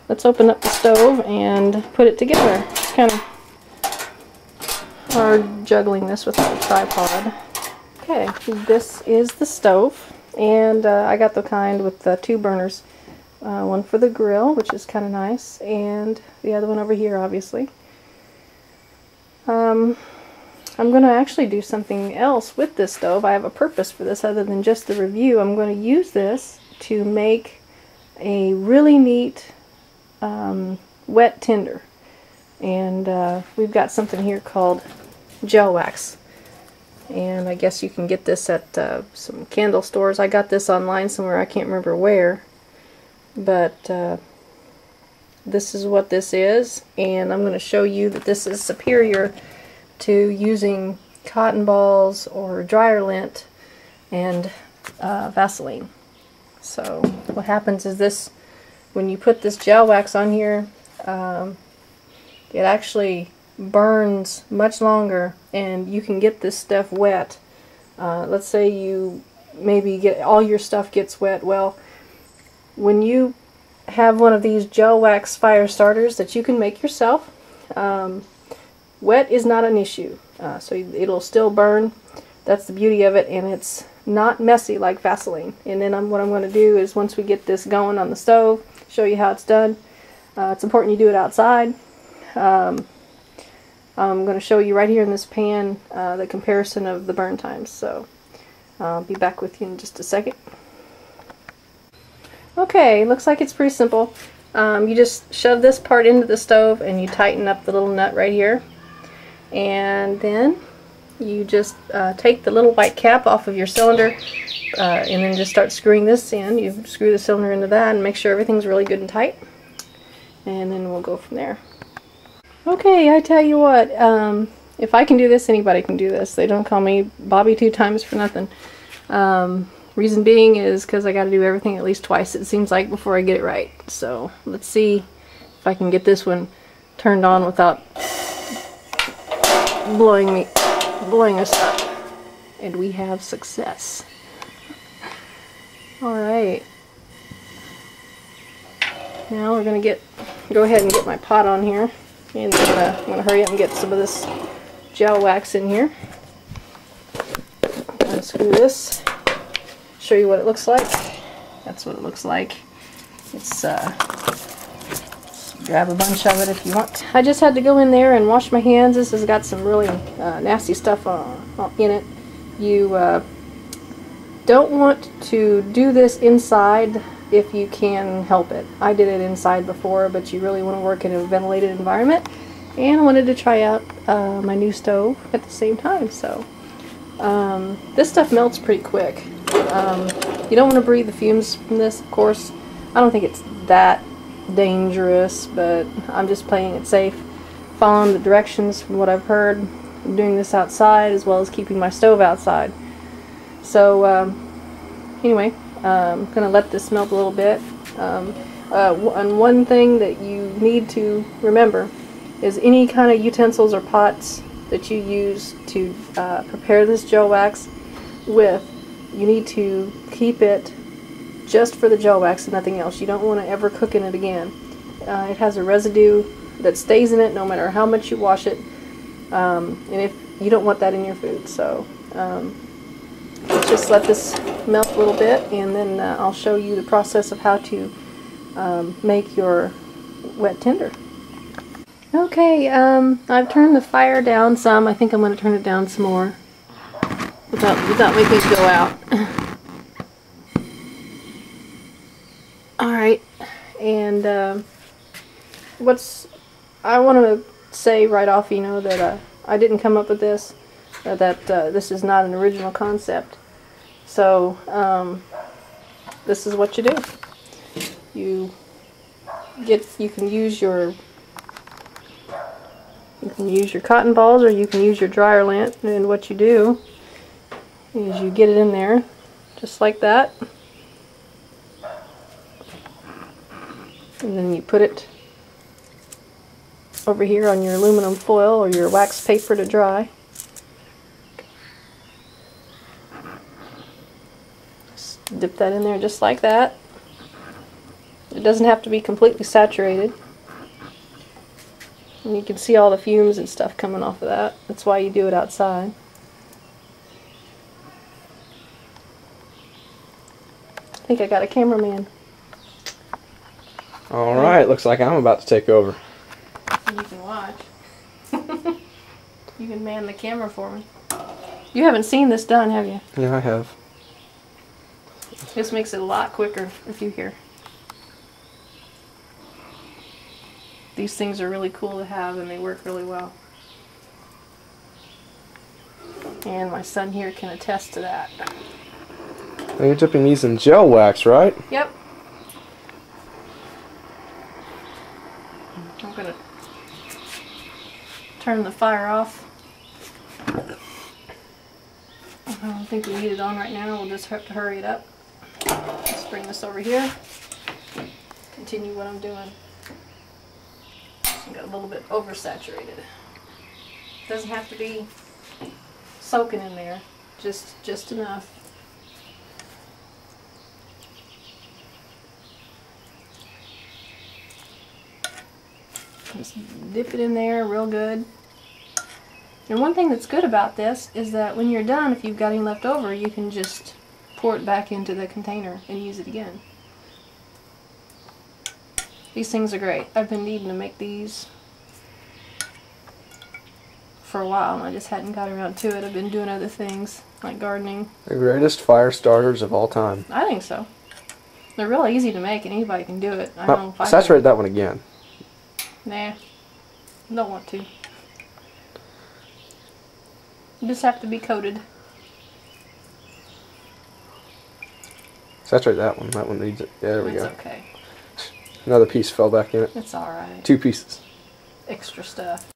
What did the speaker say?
let's open up the stove and put it together. It's kind of hard juggling this without a tripod. Okay, this is the stove, and I got the kind with two burners. One for the grill, which is kind of nice, and the other one over here, obviously. I'm going to actually do something else with this stove. I have a purpose for this other than just the review. I'm going to use this to make a really neat wet tinder. And we've got something here called gel wax. And I guess you can get this at some candle stores. I got this online somewhere, I can't remember where. But this is what this is, and I'm going to show you that this is superior to using cotton balls or dryer lint and Vaseline. So what happens is this, when you put this gel wax on here, it actually burns much longer, and you can get this stuff wet. Let's say you maybe get all your stuff gets wet. Well, when you have one of these gel wax fire starters that you can make yourself, wet is not an issue. So it'll still burn. That's the beauty of it, and it's not messy like Vaseline. And then what I'm going to do is, once we get this going on the stove, show you how it's done. It's important you do it outside. I'm going to show you right here in this pan the comparison of the burn times. So I'll be back with you in just a second. Okay, looks like it's pretty simple. You just shove this part into the stove and you tighten up the little nut right here. And then you just take the little white cap off of your cylinder and then just start screwing this in. You screw the cylinder into that and make sure everything's really good and tight. And then we'll go from there. Okay, I tell you what, if I can do this, anybody can do this. They don't call me Bobby 2 times for nothing. Reason being is because I got to do everything at least twice, it seems like, before I get it right. So let's see if I can get this one turned on without blowing us up. And we have success. Alright. Now we're going to go ahead and get my pot on here. And then I'm going to hurry up and get some of this gel wax in here. Unscrew this. Show you what it looks like. That's what it looks like. It's grab a bunch of it if you want. I just had to go in there and wash my hands. This has got some really nasty stuff in it. You don't want to do this inside if you can help it. I did it inside before, but you really want to work in a ventilated environment. And I wanted to try out my new stove at the same time. So this stuff melts pretty quick. You don't want to breathe the fumes from this, of course. I don't think it's that dangerous, but I'm just playing it safe, following the directions from what I've heard. I'm doing this outside as well as keeping my stove outside. So anyway, I'm going to let this melt a little bit. And one thing that you need to remember is any kind of utensils or pots that you use to prepare this gel wax with, you need to keep it just for the gel wax and nothing else. You don't want to ever cook in it again. It has a residue that stays in it no matter how much you wash it, and if you don't want that in your food. So let's just let this melt a little bit, and then I'll show you the process of how to make your wet tinder. Okay, I've turned the fire down some. I think I'm going to turn it down some more without making it go out. Alright, and I want to say right off, you know, that I didn't come up with this, that this is not an original concept. So this is what you do. You can use your cotton balls, or you can use your dryer lint, and what you do is you get it in there just like that, and then you put it over here on your aluminum foil or your wax paper to dry. Just dip that in there just like that. It doesn't have to be completely saturated. And you can see all the fumes and stuff coming off of that. That's why you do it outside. I think I got a cameraman. Alright, looks like I'm about to take over. You can watch. You can man the camera for me. You haven't seen this done, have you? Yeah, I have. This makes it a lot quicker if you hear. These things are really cool to have and they work really well. And my son here can attest to that. Now you're dipping these in gel wax, right? Yep. I'm going to turn the fire off. I don't think we need it on right now. We'll just have to hurry it up. Let's bring this over here. Continue what I'm doing. I got a little bit oversaturated. Doesn't have to be soaking in there. Just enough. Just dip it in there real good. And one thing that's good about this is that when you're done, if you've got any left over, you can just pour it back into the container and use it again. These things are great. I've been needing to make these for a while and I just hadn't got around to it. I've been doing other things like gardening. The greatest fire starters of all time. I think so. They're real easy to make and anybody can do it. Saturate that one again. Nah, don't want to. You just have to be coated. Saturate that one. That one needs it. Yeah, there we go. It's okay. Another piece fell back in it. It's alright. 2 pieces. Extra stuff.